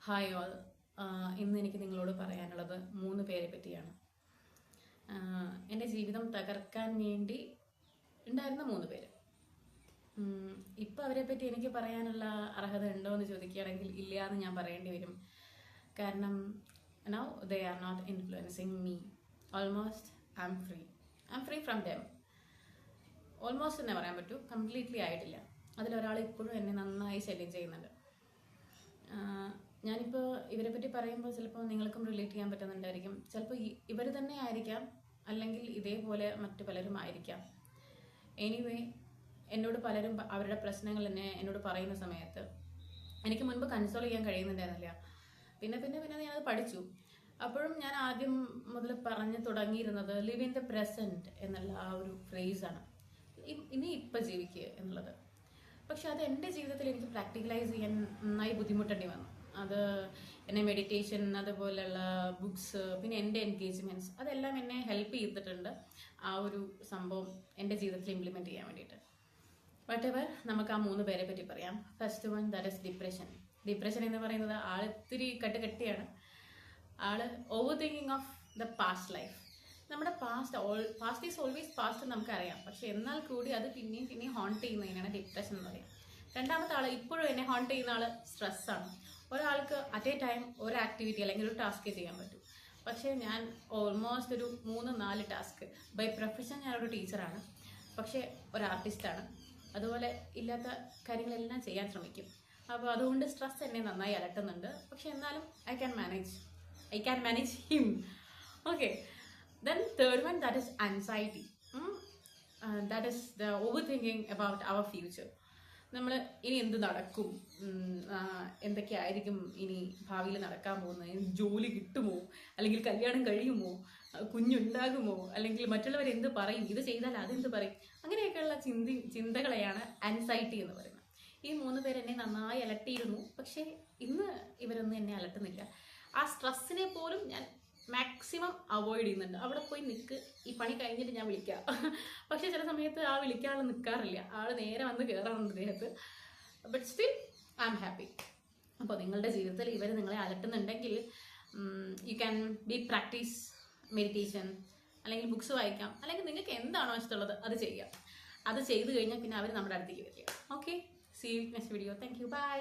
Hi all. ഇന്ന് എനിക്ക് നിങ്ങളോട് പറയാനുള്ളത് 3 പേരെ പറ്റിയാണ്. എൻ്റെ ജീവിതം തകർക്കാൻ വേണ്ടി ഉണ്ടായിരുന്ന 3 പേര്. ഇപ്പം അവരെ പറ്റി എനിക്ക് പറയാനുള്ള അർഹത ഉണ്ടോ എന്ന് ചോദിക്കുകയാണെങ്കിൽ ഇല്ല എന്ന് ഞാൻ പറയേണ്ടി വരും. കാരണം now they are not influencing me. Almost I am free from them. Almost തന്നെ പറയാൻ പറ്റൂ, കംപ്ലീറ്റ്ലി ആയിട്ടില്ല. അതിലൊരാൾ ഇപ്പോഴും എന്നെ നന്നായി ശല്യം ചെയ്യുന്നുണ്ട്. ഞാനിപ്പോൾ ഇവരെ പറ്റി പറയുമ്പോൾ ചിലപ്പോൾ നിങ്ങൾക്കും റിലേറ്റ് ചെയ്യാൻ പറ്റുന്നുണ്ടായിരിക്കും. ചിലപ്പോൾ ഇവർ തന്നെ ആയിരിക്കാം, അല്ലെങ്കിൽ ഇതേപോലെ മറ്റു പലരും ആയിരിക്കാം. എനിവേ, എന്നോട് പലരും അവരുടെ പ്രശ്നങ്ങൾ എന്നോട് പറയുന്ന സമയത്ത് എനിക്ക് മുൻപ് കൺസോൾ ചെയ്യാൻ കഴിയുന്നുണ്ടായിരുന്നില്ല. പിന്നെ ഞാനത് പഠിച്ചു. അപ്പോഴും ഞാൻ ആദ്യം മുതൽ പറഞ്ഞു തുടങ്ങിയിരുന്നത് ലിവ് ഇൻ ദ പ്രസൻറ്റ് എന്നുള്ള ആ ഒരു ഫ്രേസാണ്. ഇപ്പം ജീവിക്കുക എന്നുള്ളത്. പക്ഷെ അത് എൻ്റെ ജീവിതത്തിൽ എനിക്ക് പ്രാക്ടിക്കലൈസ് ചെയ്യാൻ നന്നായി ബുദ്ധിമുട്ടേണ്ടി വന്നു. അത് എന്നെ മെഡിറ്റേഷൻ, അതുപോലെയുള്ള ബുക്സ്, പിന്നെ എൻ്റെ എൻഗേജ്മെൻറ്റ്സ്, അതെല്ലാം എന്നെ ഹെൽപ്പ് ചെയ്തിട്ടുണ്ട് ആ ഒരു സംഭവം എൻ്റെ ജീവിതത്തിൽ ഇംപ്ലിമെൻറ്റ് ചെയ്യാൻ വേണ്ടിയിട്ട്. വട്ടെവർ, നമുക്ക് ആ 3 പേരെ പറ്റി പറയാം. First one, that is depression. Depression എന്ന് പറയുന്നത് ആൾ ഇത്തിരി കെട്ടിയാണ്. ആൾ overthinking of the past life. നമ്മുടെ പാസ്റ്റ് ഈസ് ഓൾവേസ് പാസ്റ്റ് നമുക്കറിയാം. പക്ഷെ എന്നാൽ കൂടി അത് പിന്നെയും ഹോണ്ട് ചെയ്യുന്നതിനാണ് ഡിപ്രഷൻ എന്ന് പറയുന്നത്. രണ്ടാമത്തെ ആൾ, ഇപ്പോഴും എന്നെ ഹോണ്ട് ചെയ്യുന്ന ആൾ സ്ട്രെസ്സാണ്. ഒരാൾക്ക് അറ്റ് എ ടൈം ഒരു ആക്ടിവിറ്റി അല്ലെങ്കിൽ ഒരു ടാസ്ക് ചെയ്യാൻ പറ്റും. പക്ഷേ ഞാൻ ഓൾമോസ്റ്റ് ഒരു 3-4 ടാസ്ക്. ബൈ പ്രൊഫഷൻ ഞാനൊരു ടീച്ചറാണ്, പക്ഷേ ഒരു ആർട്ടിസ്റ്റാണ്. അതുപോലെ ഇല്ലാത്ത കാര്യങ്ങളെല്ലാം ചെയ്യാൻ ശ്രമിക്കും. അപ്പോൾ അതുകൊണ്ട് സ്ട്രെസ് എന്നെ നന്നായി അലട്ടുന്നുണ്ട്. പക്ഷെ എന്നാലും I can manage him. Okay. Then third one, that is anxiety. That is the overthinking about our future. നമ്മൾ ഇനി എന്ത് നടക്കും, എന്തൊക്കെയായിരിക്കും ഇനി ഭാവിയിൽ നടക്കാൻ പോകുന്നത്, ജോലി കിട്ടുമോ, അല്ലെങ്കിൽ കല്യാണം കഴിയുമോ, കുഞ്ഞുണ്ടാകുമോ, അല്ലെങ്കിൽ മറ്റുള്ളവർ എന്ത് പറയും, ഇത് ചെയ്താൽ അതെന്ത് പറയും, അങ്ങനെയൊക്കെയുള്ള ചിന്തകളെയാണ് ആൻസൈറ്റി എന്ന് പറയുന്നത്. ഈ 3 പേര് എന്നെ നന്നായി അലട്ടിയിരുന്നു. പക്ഷേ ഇന്ന് ഇവരൊന്നും എന്നെ അലട്ടുന്നില്ല. ആ സ്ട്രെസ്സിനെ പോലും ഞാൻ മാക്സിമം അവോയ്ഡ് ചെയ്യുന്നുണ്ട്. അവിടെ പോയി നിൽക്ക്, ഈ പണി കഴിഞ്ഞിട്ട് ഞാൻ വിളിക്കാം. പക്ഷെ ചില സമയത്ത് ആ വിളിക്കാൻ ആൾ നിൽക്കാറില്ല. ആൾ നേരെ വന്ന് കയറാറുണ്ട് ദേഹത്ത്. But still I am happy. അപ്പോൾ നിങ്ങളുടെ ജീവിതത്തിൽ ഇവർ നിങ്ങളെ അലട്ടുന്നുണ്ടെങ്കിൽ യു ക്യാൻ പ്രാക്ടീസ് മെഡിറ്റേഷൻ, അല്ലെങ്കിൽ ബുക്സ് വായിക്കാം, അല്ലെങ്കിൽ നിങ്ങൾക്ക് എന്താണോ ഇഷ്ടമുള്ളത് അത് ചെയ്യാം. അത് ചെയ്ത് കഴിഞ്ഞാൽ പിന്നെ അവർ നമ്മുടെ അടുത്തേക്ക് വരിക. Okay, see you next video. Thank you, by.